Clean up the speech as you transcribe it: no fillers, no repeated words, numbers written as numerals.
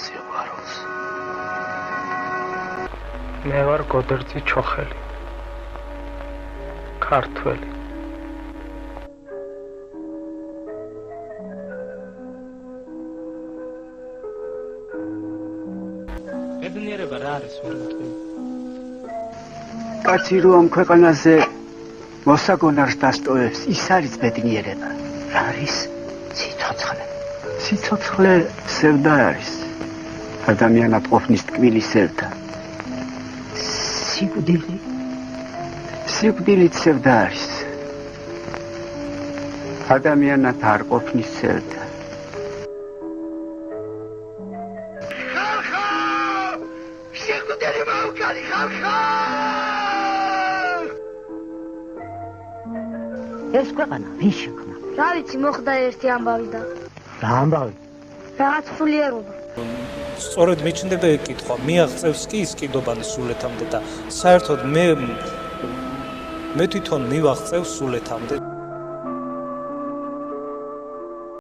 სიყვარულს. მე ვარ გოდერძი ჩოხელი. ქართველი. ბედნიერება რა არის ვერ მეთქვი? კაცი რო ამ ქვეყანაზე მოსაგონარს დასტოვებს, ის არის ბედნიერება. რა არის? სიცოცხლე. სიცოცხლე სევდა არის. ადამიანად ყოფნის ტკბილი სევდა. სიკვდილი. სიკვდილით სევდა არის. ადამიანად არ ყოფნის სევდა. ხალხო! სიკვდილი მოვკალი ხალხო! ეს ქვეყანა ვინ შექმნა? რა ვიცი, მოხდა ერთი ამბავი და რა ამბავი? რაღაც ფულიერობა. სწორედ მიჩნდება ეგ კითხვა, მიაღწევს კი ის კიდობანი სულეთამდე და საერთოდ მე თვითონ მივაღწევ სულეთამდე.